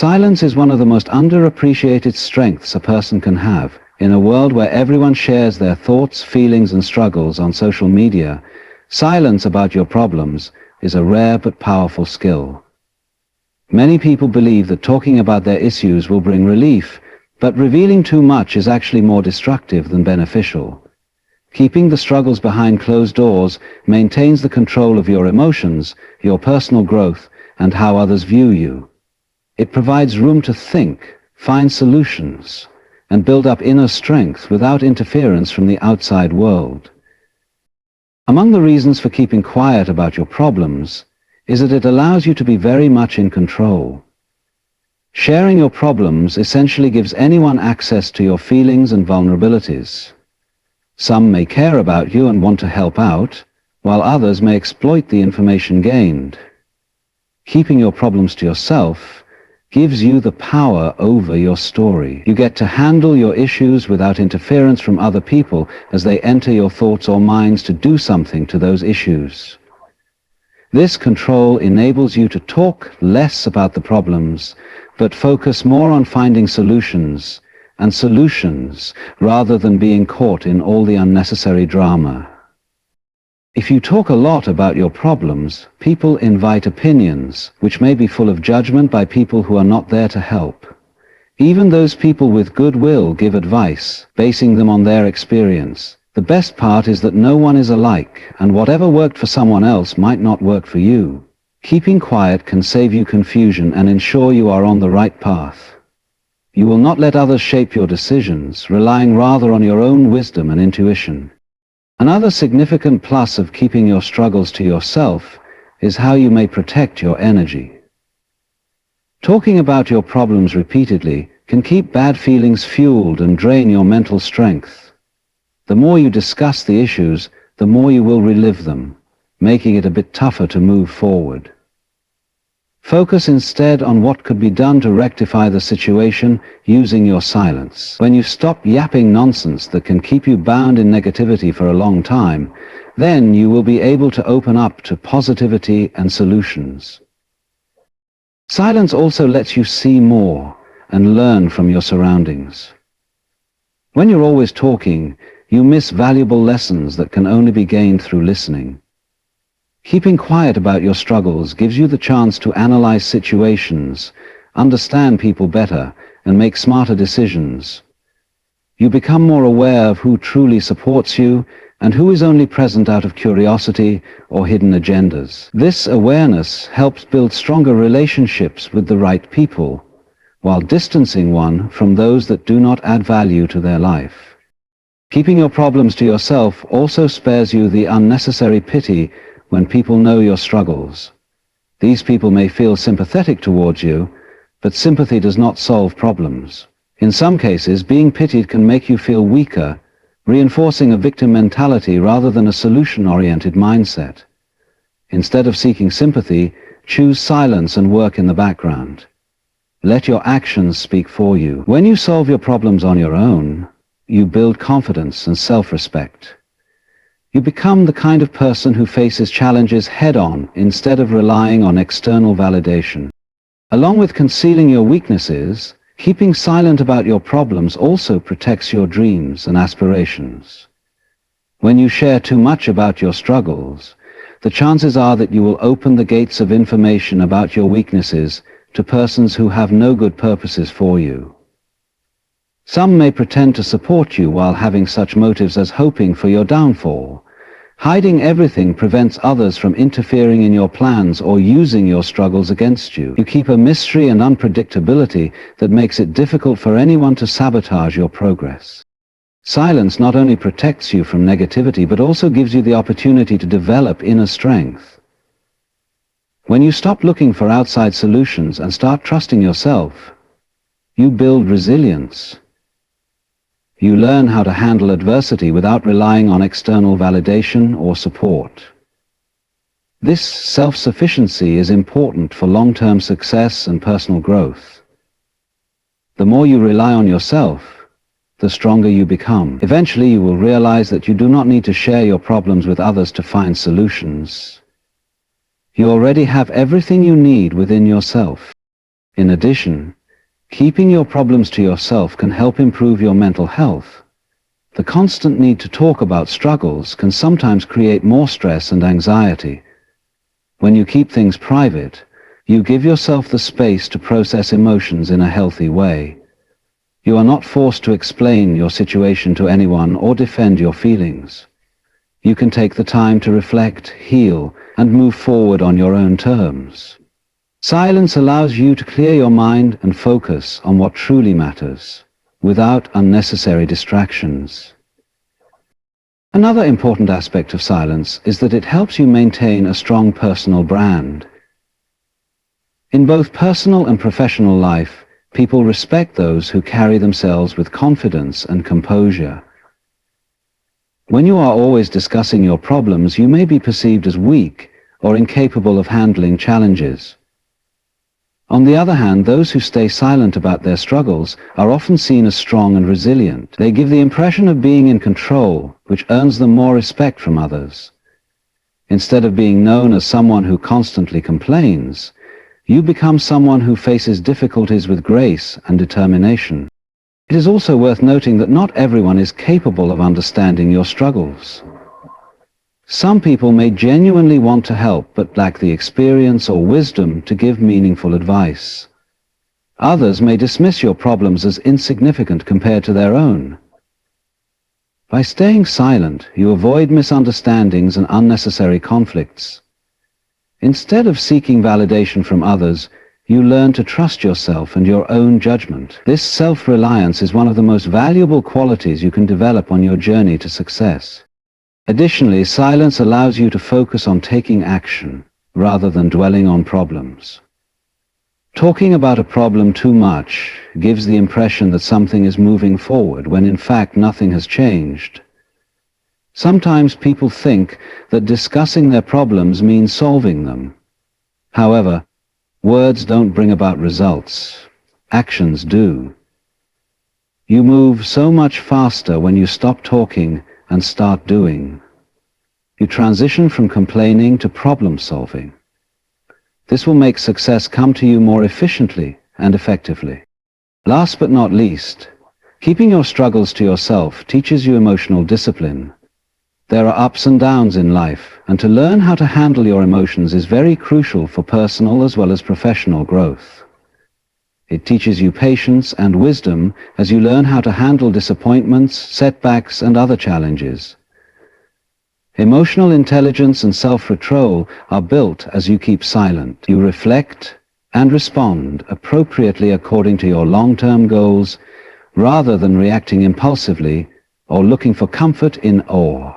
Silence is one of the most underappreciated strengths a person can have. In a world where everyone shares their thoughts, feelings, and struggles on social media, silence about your problems is a rare but powerful skill. Many people believe that talking about their issues will bring relief, but revealing too much is actually more destructive than beneficial. Keeping the struggles behind closed doors maintains the control of your emotions, your personal growth, and how others view you. It provides room to think, find solutions, and build up inner strength without interference from the outside world. Among the reasons for keeping quiet about your problems is that it allows you to be very much in control. Sharing your problems essentially gives anyone access to your feelings and vulnerabilities. Some may care about you and want to help out, while others may exploit the information gained. Keeping your problems to yourself gives you the power over your story. You get to handle your issues without interference from other people as they enter your thoughts or minds to do something to those issues. This control enables you to talk less about the problems, but focus more on finding solutions rather than being caught in all the unnecessary drama. If you talk a lot about your problems, people invite opinions, which may be full of judgment by people who are not there to help. Even those people with goodwill give advice, basing them on their experience. The best part is that no one is alike, and whatever worked for someone else might not work for you. Keeping quiet can save you confusion and ensure you are on the right path. You will not let others shape your decisions, relying rather on your own wisdom and intuition. Another significant plus of keeping your struggles to yourself is how you may protect your energy. Talking about your problems repeatedly can keep bad feelings fueled and drain your mental strength. The more you discuss the issues, the more you will relive them, making it a bit tougher to move forward. Focus instead on what could be done to rectify the situation using your silence. When you stop yapping nonsense that can keep you bound in negativity for a long time, then you will be able to open up to positivity and solutions. Silence also lets you see more and learn from your surroundings. When you're always talking, you miss valuable lessons that can only be gained through listening. Keeping quiet about your struggles gives you the chance to analyze situations, understand people better, and make smarter decisions. You become more aware of who truly supports you and who is only present out of curiosity or hidden agendas. This awareness helps build stronger relationships with the right people, while distancing one from those that do not add value to their life. Keeping your problems to yourself also spares you the unnecessary pity when people know your struggles. These people may feel sympathetic towards you, but sympathy does not solve problems. In some cases, being pitied can make you feel weaker, reinforcing a victim mentality rather than a solution-oriented mindset. Instead of seeking sympathy, choose silence and work in the background. Let your actions speak for you. When you solve your problems on your own, you build confidence and self-respect. You become the kind of person who faces challenges head-on instead of relying on external validation. Along with concealing your weaknesses, keeping silent about your problems also protects your dreams and aspirations. When you share too much about your struggles, the chances are that you will open the gates of information about your weaknesses to persons who have no good purposes for you. Some may pretend to support you while having such motives as hoping for your downfall. Hiding everything prevents others from interfering in your plans or using your struggles against you. You keep a mystery and unpredictability that makes it difficult for anyone to sabotage your progress. Silence not only protects you from negativity, but also gives you the opportunity to develop inner strength. When you stop looking for outside solutions and start trusting yourself, you build resilience. You learn how to handle adversity without relying on external validation or support. This self-sufficiency is important for long-term success and personal growth. The more you rely on yourself, the stronger you become. Eventually, you will realize that you do not need to share your problems with others to find solutions. You already have everything you need within yourself. In addition, keeping your problems to yourself can help improve your mental health. The constant need to talk about struggles can sometimes create more stress and anxiety. When you keep things private, you give yourself the space to process emotions in a healthy way. You are not forced to explain your situation to anyone or defend your feelings. You can take the time to reflect, heal, and move forward on your own terms. Silence allows you to clear your mind and focus on what truly matters, without unnecessary distractions. Another important aspect of silence is that it helps you maintain a strong personal brand. In both personal and professional life, people respect those who carry themselves with confidence and composure. When you are always discussing your problems, you may be perceived as weak or incapable of handling challenges. On the other hand, those who stay silent about their struggles are often seen as strong and resilient. They give the impression of being in control, which earns them more respect from others. Instead of being known as someone who constantly complains, you become someone who faces difficulties with grace and determination. It is also worth noting that not everyone is capable of understanding your struggles. Some people may genuinely want to help but lack the experience or wisdom to give meaningful advice. Others may dismiss your problems as insignificant compared to their own. By staying silent, you avoid misunderstandings and unnecessary conflicts. Instead of seeking validation from others, you learn to trust yourself and your own judgment. This self-reliance is one of the most valuable qualities you can develop on your journey to success. Additionally, silence allows you to focus on taking action, rather than dwelling on problems. Talking about a problem too much gives the impression that something is moving forward, when in fact nothing has changed. Sometimes people think that discussing their problems means solving them. However, words don't bring about results. Actions do. You move so much faster when you stop talking and start doing. You transition from complaining to problem solving. This will make success come to you more efficiently and effectively. Last but not least, keeping your struggles to yourself teaches you emotional discipline. There are ups and downs in life, and to learn how to handle your emotions is very crucial for personal as well as professional growth. It teaches you patience and wisdom as you learn how to handle disappointments, setbacks, and other challenges. Emotional intelligence and self-control are built as you keep silent. You reflect and respond appropriately according to your long-term goals, rather than reacting impulsively or looking for comfort in awe.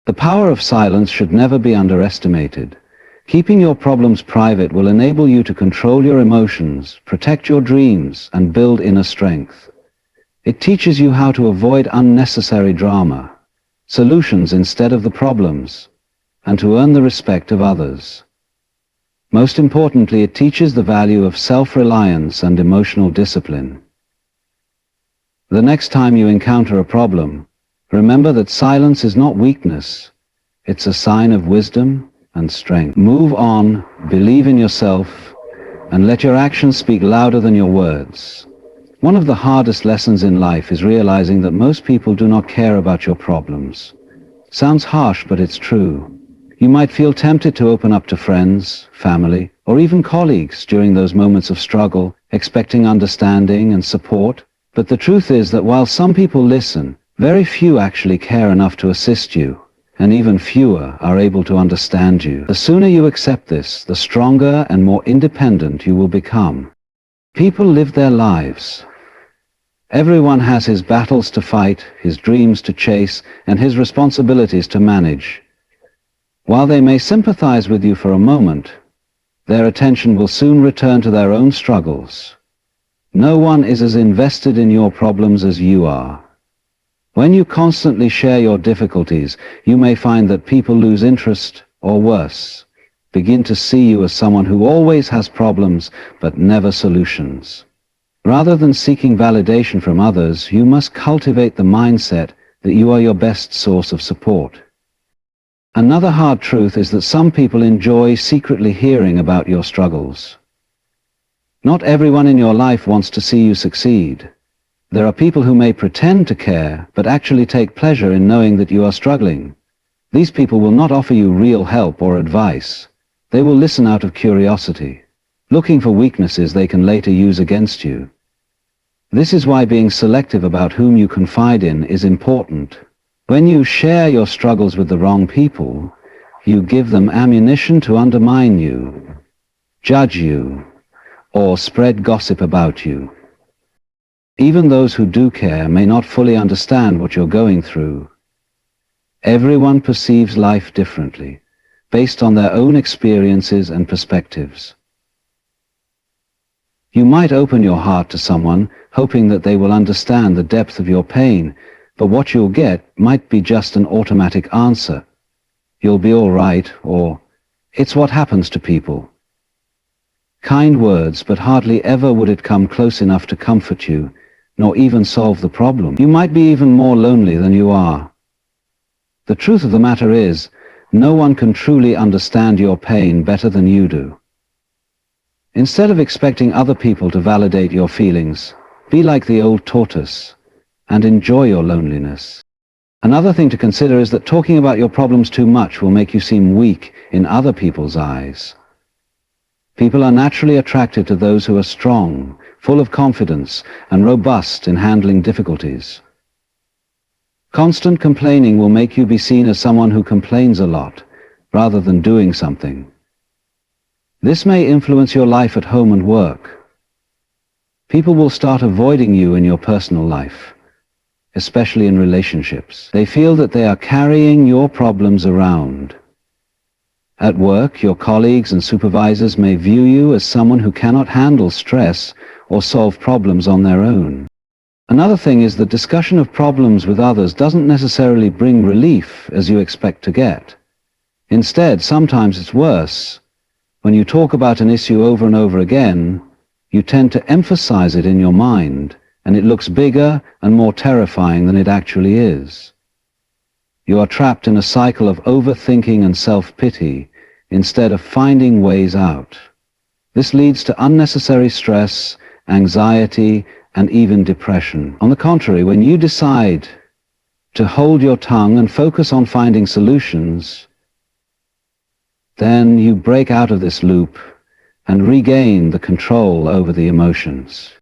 The power of silence should never be underestimated. Keeping your problems private will enable you to control your emotions, protect your dreams, and build inner strength. It teaches you how to avoid unnecessary drama, solutions instead of the problems, and to earn the respect of others. Most importantly, it teaches the value of self-reliance and emotional discipline. The next time you encounter a problem, remember that silence is not weakness. It's a sign of wisdom and strength. Move on, believe in yourself, and let your actions speak louder than your words. One of the hardest lessons in life is realizing that most people do not care about your problems. Sounds harsh, but it's true. You might feel tempted to open up to friends, family, or even colleagues during those moments of struggle, expecting understanding and support. But the truth is that while some people listen, very few actually care enough to assist you, and even fewer are able to understand you. The sooner you accept this, the stronger and more independent you will become. People live their lives. Everyone has his battles to fight, his dreams to chase, and his responsibilities to manage. While they may sympathize with you for a moment, their attention will soon return to their own struggles. No one is as invested in your problems as you are. When you constantly share your difficulties, you may find that people lose interest, or worse, begin to see you as someone who always has problems but never solutions. Rather than seeking validation from others, you must cultivate the mindset that you are your best source of support. Another hard truth is that some people enjoy secretly hearing about your struggles. Not everyone in your life wants to see you succeed. There are people who may pretend to care, but actually take pleasure in knowing that you are struggling. These people will not offer you real help or advice. They will listen out of curiosity, looking for weaknesses they can later use against you. This is why being selective about whom you confide in is important. When you share your struggles with the wrong people, you give them ammunition to undermine you, judge you, or spread gossip about you. Even those who do care may not fully understand what you're going through. Everyone perceives life differently, based on their own experiences and perspectives. You might open your heart to someone, hoping that they will understand the depth of your pain, but what you'll get might be just an automatic answer. You'll be all right, or it's what happens to people. Kind words, but hardly ever would it come close enough to comfort you, nor even solve the problem. You might be even more lonely than you are. The truth of the matter is, no one can truly understand your pain better than you do. Instead of expecting other people to validate your feelings, be like the old tortoise and enjoy your loneliness. Another thing to consider is that talking about your problems too much will make you seem weak in other people's eyes. People are naturally attracted to those who are strong, full of confidence, and robust in handling difficulties. Constant complaining will make you be seen as someone who complains a lot, rather than doing something. This may influence your life at home and work. People will start avoiding you in your personal life, especially in relationships. They feel that they are carrying your problems around. At work, your colleagues and supervisors may view you as someone who cannot handle stress or solve problems on their own. Another thing is that discussion of problems with others doesn't necessarily bring relief as you expect to get. Instead, sometimes it's worse. When you talk about an issue over and over again, you tend to emphasize it in your mind, and it looks bigger and more terrifying than it actually is. You are trapped in a cycle of overthinking and self-pity instead of finding ways out. This leads to unnecessary stress, anxiety, and even depression. On the contrary, when you decide to hold your tongue and focus on finding solutions, then you break out of this loop and regain the control over the emotions.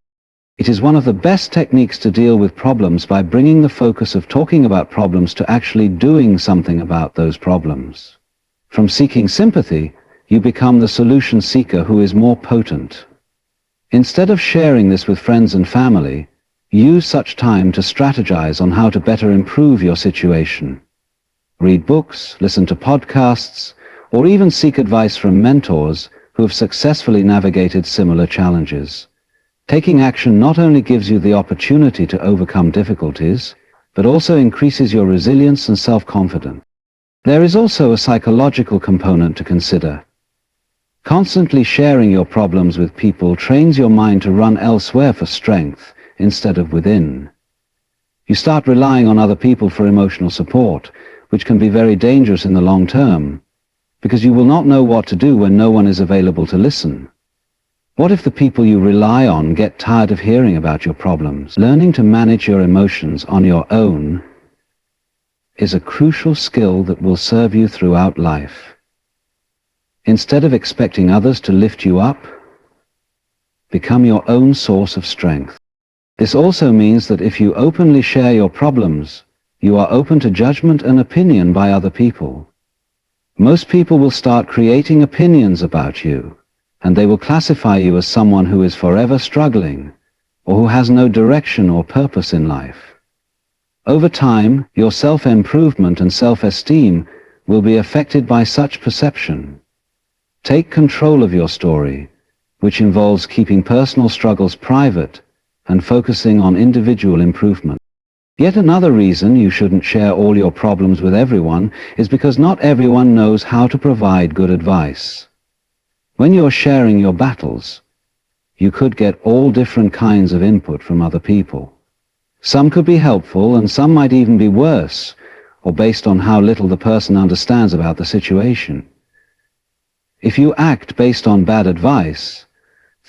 It is one of the best techniques to deal with problems by bringing the focus of talking about problems to actually doing something about those problems. From seeking sympathy, you become the solution seeker who is more potent. Instead of sharing this with friends and family, use such time to strategize on how to better improve your situation. Read books, listen to podcasts, or even seek advice from mentors who have successfully navigated similar challenges. Taking action not only gives you the opportunity to overcome difficulties, but also increases your resilience and self-confidence. There is also a psychological component to consider. Constantly sharing your problems with people trains your mind to run elsewhere for strength instead of within. You start relying on other people for emotional support, which can be very dangerous in the long term, because you will not know what to do when no one is available to listen. What if the people you rely on get tired of hearing about your problems? Learning to manage your emotions on your own is a crucial skill that will serve you throughout life. Instead of expecting others to lift you up, become your own source of strength. This also means that if you openly share your problems, you are open to judgment and opinion by other people. Most people will start creating opinions about you, and they will classify you as someone who is forever struggling, or who has no direction or purpose in life. Over time, your self-improvement and self-esteem will be affected by such perception. Take control of your story, which involves keeping personal struggles private and focusing on individual improvement. Yet another reason you shouldn't share all your problems with everyone is because not everyone knows how to provide good advice. When you're sharing your battles, you could get all different kinds of input from other people. Some could be helpful and some might even be worse, or based on how little the person understands about the situation. If you act based on bad advice,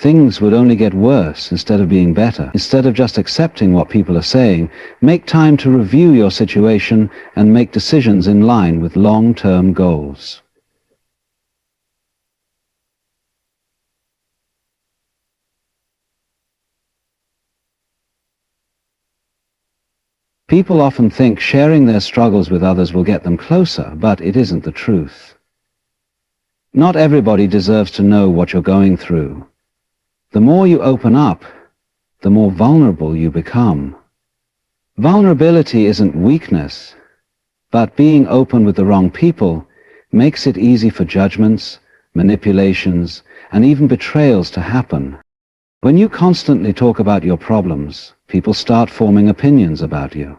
things would only get worse instead of being better. Instead of just accepting what people are saying, make time to review your situation and make decisions in line with long-term goals. People often think sharing their struggles with others will get them closer, but it isn't the truth. Not everybody deserves to know what you're going through. The more you open up, the more vulnerable you become. Vulnerability isn't weakness, but being open with the wrong people makes it easy for judgments, manipulations, and even betrayals to happen. When you constantly talk about your problems, people start forming opinions about you.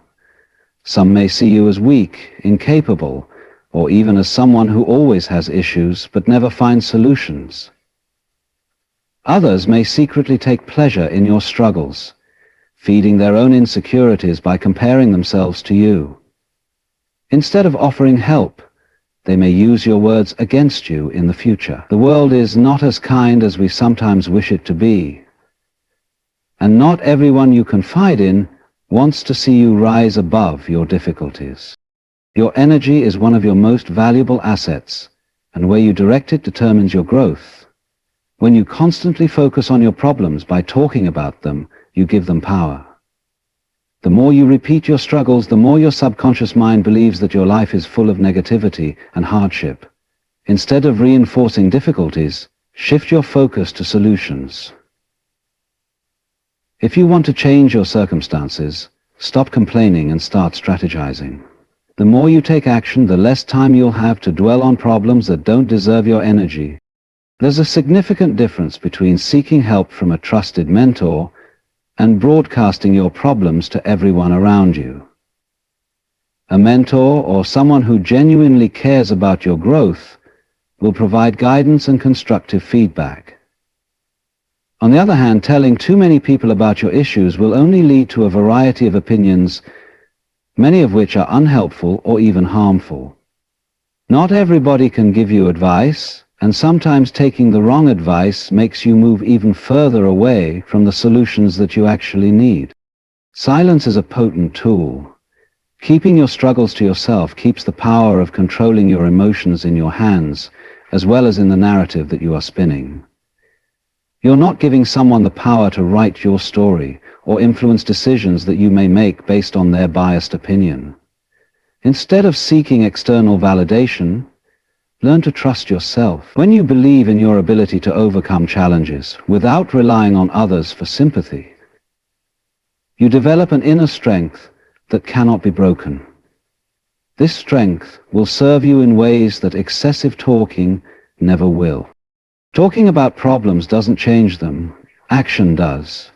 Some may see you as weak, incapable, or even as someone who always has issues but never finds solutions. Others may secretly take pleasure in your struggles, feeding their own insecurities by comparing themselves to you. Instead of offering help, they may use your words against you in the future. The world is not as kind as we sometimes wish it to be, and not everyone you confide in wants to see you rise above your difficulties. Your energy is one of your most valuable assets, and where you direct it determines your growth. When you constantly focus on your problems by talking about them, you give them power. The more you repeat your struggles, the more your subconscious mind believes that your life is full of negativity and hardship. Instead of reinforcing difficulties, shift your focus to solutions. If you want to change your circumstances, stop complaining and start strategizing. The more you take action, the less time you'll have to dwell on problems that don't deserve your energy. There's a significant difference between seeking help from a trusted mentor and broadcasting your problems to everyone around you. A mentor, or someone who genuinely cares about your growth, will provide guidance and constructive feedback. On the other hand, telling too many people about your issues will only lead to a variety of opinions, many of which are unhelpful or even harmful. Not everybody can give you advice, and sometimes taking the wrong advice makes you move even further away from the solutions that you actually need. Silence is a potent tool. Keeping your struggles to yourself keeps the power of controlling your emotions in your hands, as well as in the narrative that you are spinning. You're not giving someone the power to write your story or influence decisions that you may make based on their biased opinion. Instead of seeking external validation, learn to trust yourself. When you believe in your ability to overcome challenges without relying on others for sympathy, you develop an inner strength that cannot be broken. This strength will serve you in ways that excessive talking never will. Talking about problems doesn't change them. Action does.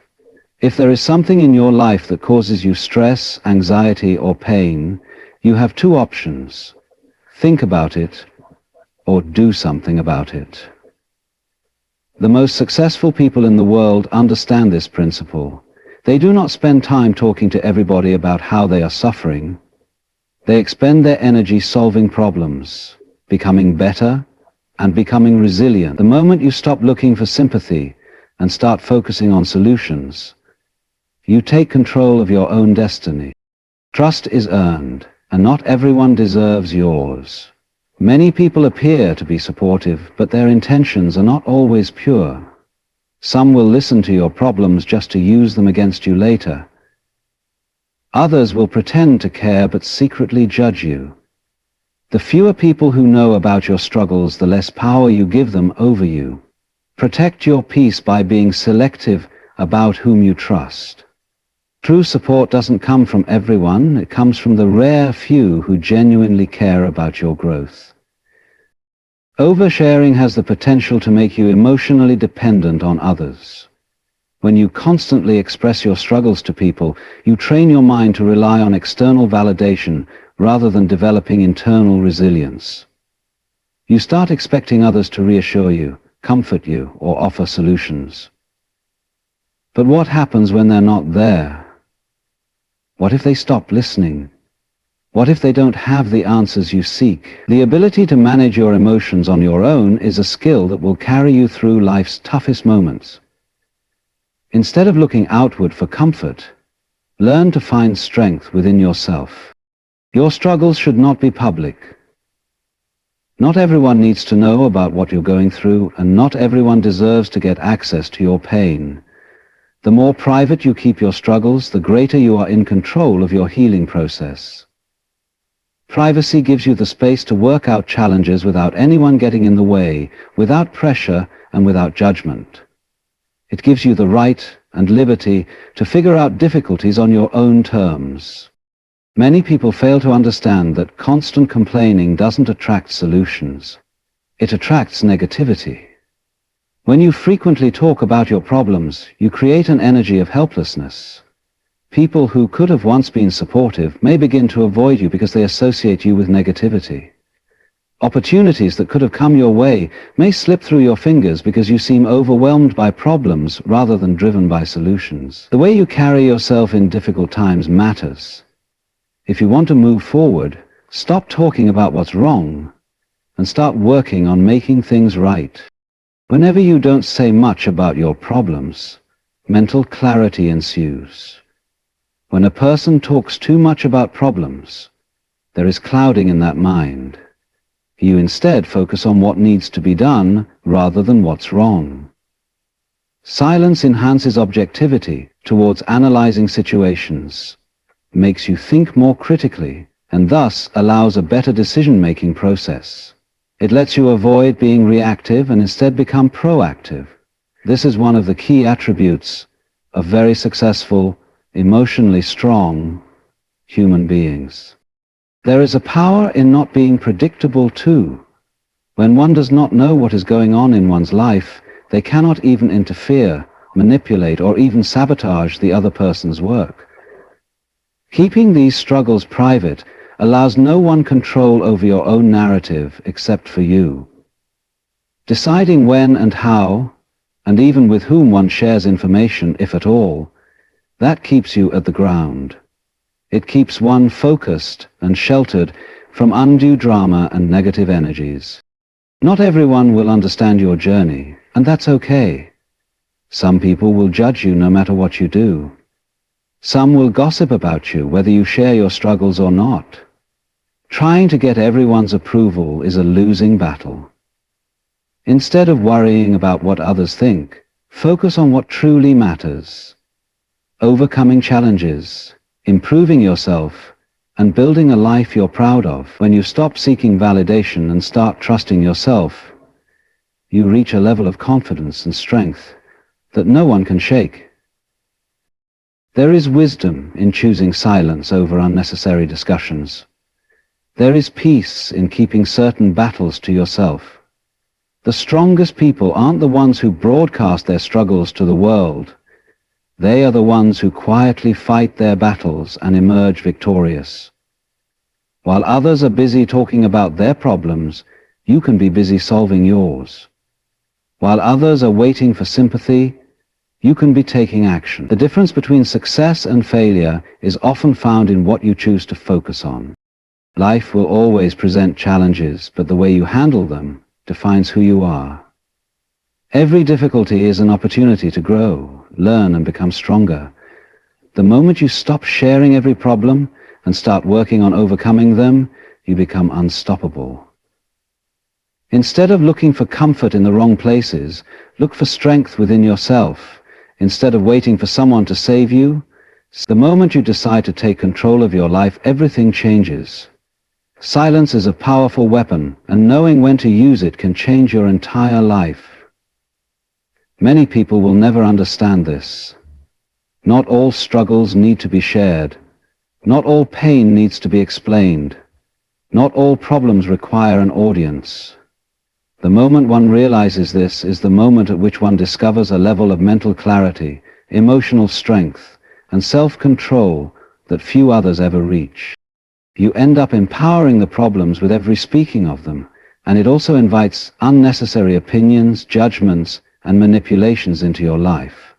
If there is something in your life that causes you stress, anxiety, or pain, you have two options: think about it, or do something about it. The most successful people in the world understand this principle. They do not spend time talking to everybody about how they are suffering. They expend their energy solving problems, becoming better, and becoming resilient. The moment you stop looking for sympathy and start focusing on solutions, you take control of your own destiny. Trust is earned, and not everyone deserves yours. Many people appear to be supportive, but their intentions are not always pure. Some will listen to your problems just to use them against you later. Others will pretend to care but secretly judge you. The fewer people who know about your struggles, the less power you give them over you. Protect your peace by being selective about whom you trust. True support doesn't come from everyone, it comes from the rare few who genuinely care about your growth. Oversharing has the potential to make you emotionally dependent on others. When you constantly express your struggles to people, you train your mind to rely on external validation rather than developing internal resilience. You start expecting others to reassure you, comfort you, or offer solutions. But what happens when they're not there? What if they stop listening? What if they don't have the answers you seek? The ability to manage your emotions on your own is a skill that will carry you through life's toughest moments. Instead of looking outward for comfort, learn to find strength within yourself. Your struggles should not be public. Not everyone needs to know about what you're going through, and not everyone deserves to get access to your pain. The more private you keep your struggles, the greater you are in control of your healing process. Privacy gives you the space to work out challenges without anyone getting in the way, without pressure and without judgment. It gives you the right and liberty to figure out difficulties on your own terms. Many people fail to understand that constant complaining doesn't attract solutions. It attracts negativity. When you frequently talk about your problems, you create an energy of helplessness. People who could have once been supportive may begin to avoid you because they associate you with negativity. Opportunities that could have come your way may slip through your fingers because you seem overwhelmed by problems rather than driven by solutions. The way you carry yourself in difficult times matters. If you want to move forward, stop talking about what's wrong and start working on making things right. Whenever you don't say much about your problems, mental clarity ensues. When a person talks too much about problems, there is clouding in that mind. You instead focus on what needs to be done rather than what's wrong. Silence enhances objectivity towards analyzing situations, makes you think more critically, and thus allows a better decision-making process. It lets you avoid being reactive and instead become proactive. This is one of the key attributes of very successful, emotionally strong human beings. There is a power in not being predictable too. When one does not know what is going on in one's life, they cannot even interfere, manipulate, or even sabotage the other person's work. Keeping these struggles private allows no one control over your own narrative except for you. Deciding when and how, and even with whom one shares information, if at all, that keeps you at the ground. It keeps one focused and sheltered from undue drama and negative energies. Not everyone will understand your journey, and that's okay. Some people will judge you no matter what you do. Some will gossip about you whether you share your struggles or not. Trying to get everyone's approval is a losing battle. Instead of worrying about what others think, focus on what truly matters. Overcoming challenges, improving yourself, and building a life you're proud of. When you stop seeking validation and start trusting yourself, you reach a level of confidence and strength that no one can shake. There is wisdom in choosing silence over unnecessary discussions. There is peace in keeping certain battles to yourself. The strongest people aren't the ones who broadcast their struggles to the world. They are the ones who quietly fight their battles and emerge victorious. While others are busy talking about their problems, you can be busy solving yours. While others are waiting for sympathy, you can be taking action. The difference between success and failure is often found in what you choose to focus on. Life will always present challenges, but the way you handle them defines who you are. Every difficulty is an opportunity to grow, learn, and become stronger. The moment you stop sharing every problem and start working on overcoming them, you become unstoppable. Instead of looking for comfort in the wrong places, look for strength within yourself. Instead of waiting for someone to save you, the moment you decide to take control of your life, everything changes. Silence is a powerful weapon, and knowing when to use it can change your entire life. Many people will never understand this. Not all struggles need to be shared. Not all pain needs to be explained. Not all problems require an audience. The moment one realizes this is the moment at which one discovers a level of mental clarity, emotional strength, and self-control that few others ever reach. You end up empowering the problems with every speaking of them, and it also invites unnecessary opinions, judgments, and manipulations into your life.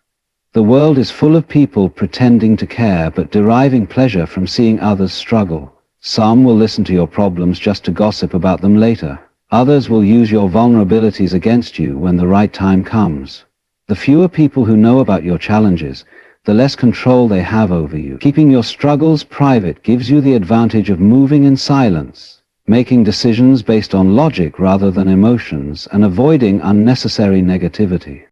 The world is full of people pretending to care but deriving pleasure from seeing others struggle. Some will listen to your problems just to gossip about them later. Others will use your vulnerabilities against you when the right time comes. The fewer people who know about your challenges, the less control they have over you. Keeping your struggles private gives you the advantage of moving in silence, making decisions based on logic rather than emotions, and avoiding unnecessary negativity.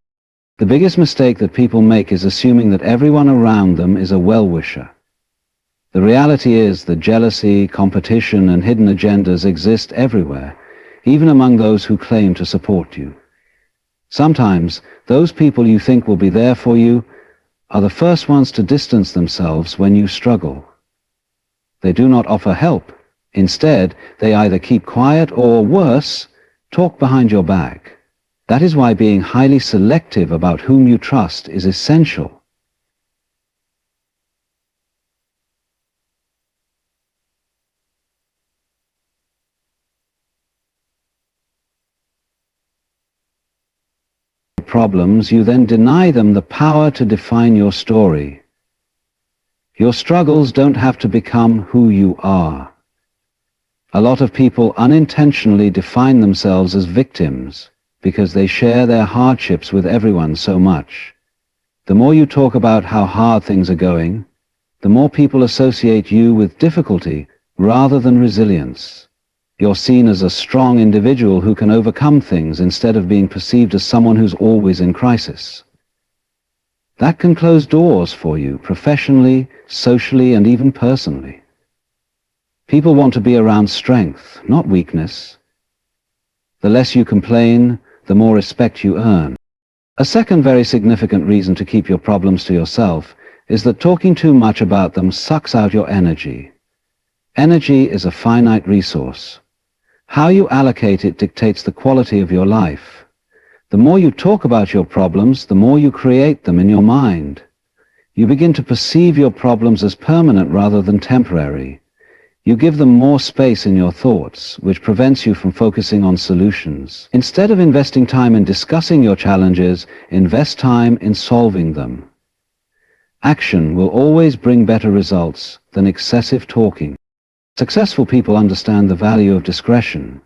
The biggest mistake that people make is assuming that everyone around them is a well-wisher. The reality is that jealousy, competition, and hidden agendas exist everywhere, even among those who claim to support you. Sometimes, those people you think will be there for you are the first ones to distance themselves when you struggle. They do not offer help. Instead, they either keep quiet or, worse, talk behind your back. That is why being highly selective about whom you trust is essential. Problems, you then deny them the power to define your story. Your struggles don't have to become who you are. A lot of people unintentionally define themselves as victims because they share their hardships with everyone so much. The more you talk about how hard things are going, the more people associate you with difficulty rather than resilience. You're seen as a strong individual who can overcome things instead of being perceived as someone who's always in crisis. That can close doors for you professionally, socially, and even personally. People want to be around strength, not weakness. The less you complain, the more respect you earn. A second very significant reason to keep your problems to yourself is that talking too much about them sucks out your energy. Energy is a finite resource. How you allocate it dictates the quality of your life. The more you talk about your problems, the more you create them in your mind. You begin to perceive your problems as permanent rather than temporary. You give them more space in your thoughts, which prevents you from focusing on solutions. Instead of investing time in discussing your challenges, invest time in solving them. Action will always bring better results than excessive talking. Successful people understand the value of discretion.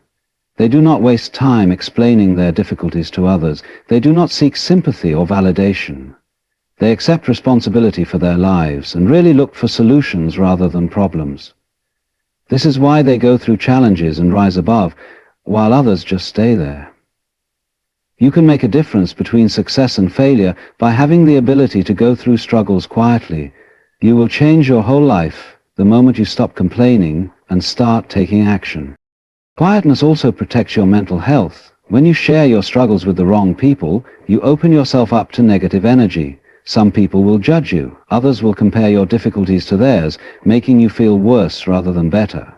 They do not waste time explaining their difficulties to others. They do not seek sympathy or validation. They accept responsibility for their lives and really look for solutions rather than problems. This is why they go through challenges and rise above, while others just stay there. You can make a difference between success and failure by having the ability to go through struggles quietly. You will change your whole life the moment you stop complaining and start taking action. Quietness also protects your mental health. When you share your struggles with the wrong people, you open yourself up to negative energy. Some people will judge you. Others will compare your difficulties to theirs, making you feel worse rather than better.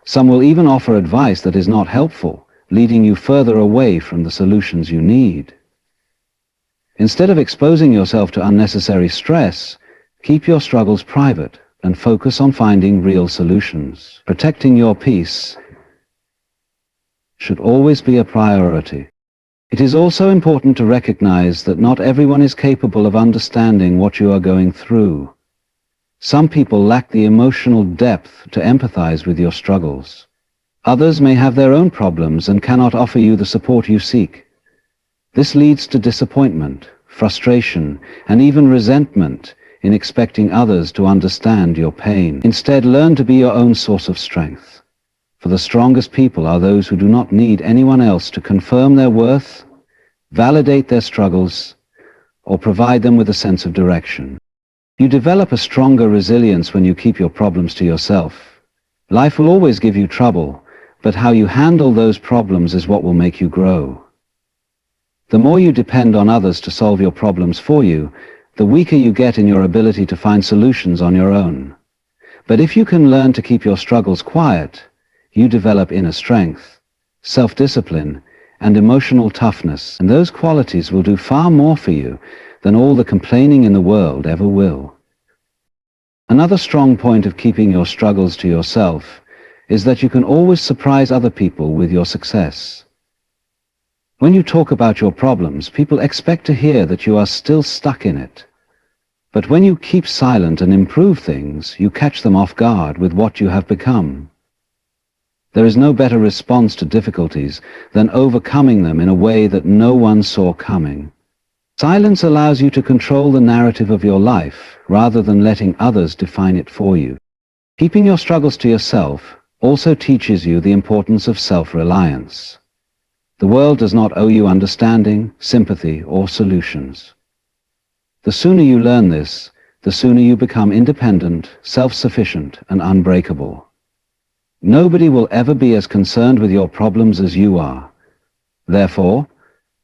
Some will even offer advice that is not helpful, leading you further away from the solutions you need. Instead of exposing yourself to unnecessary stress, keep your struggles private and focus on finding real solutions. Protecting your peace should always be a priority. It is also important to recognize that not everyone is capable of understanding what you are going through. Some people lack the emotional depth to empathize with your struggles. Others may have their own problems and cannot offer you the support you seek. This leads to disappointment, frustration, and even resentment in expecting others to understand your pain. Instead, learn to be your own source of strength. For the strongest people are those who do not need anyone else to confirm their worth, validate their struggles, or provide them with a sense of direction. You develop a stronger resilience when you keep your problems to yourself. Life will always give you trouble, but how you handle those problems is what will make you grow. The more you depend on others to solve your problems for you, the weaker you get in your ability to find solutions on your own. But if you can learn to keep your struggles quiet, you develop inner strength, self-discipline, and emotional toughness, and those qualities will do far more for you than all the complaining in the world ever will. Another strong point of keeping your struggles to yourself is that you can always surprise other people with your success. When you talk about your problems, people expect to hear that you are still stuck in it. But when you keep silent and improve things, you catch them off guard with what you have become. There is no better response to difficulties than overcoming them in a way that no one saw coming. Silence allows you to control the narrative of your life, rather than letting others define it for you. Keeping your struggles to yourself also teaches you the importance of self-reliance. The world does not owe you understanding, sympathy, or solutions. The sooner you learn this, the sooner you become independent, self-sufficient, and unbreakable. Nobody will ever be as concerned with your problems as you are. Therefore,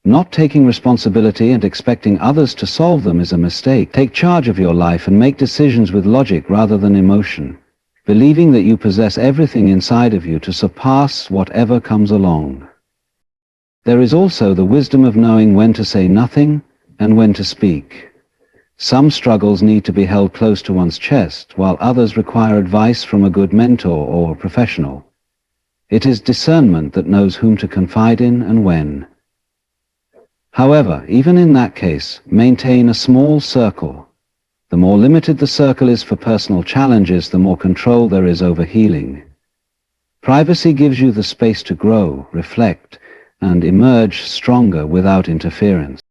not taking responsibility and expecting others to solve them is a mistake. Take charge of your life and make decisions with logic rather than emotion, believing that you possess everything inside of you to surpass whatever comes along. There is also the wisdom of knowing when to say nothing and when to speak. Some struggles need to be held close to one's chest, while others require advice from a good mentor or professional. It is discernment that knows whom to confide in and when. However, even in that case, maintain a small circle. The more limited the circle is for personal challenges, the more control there is over healing. Privacy gives you the space to grow, reflect, and emerge stronger without interference.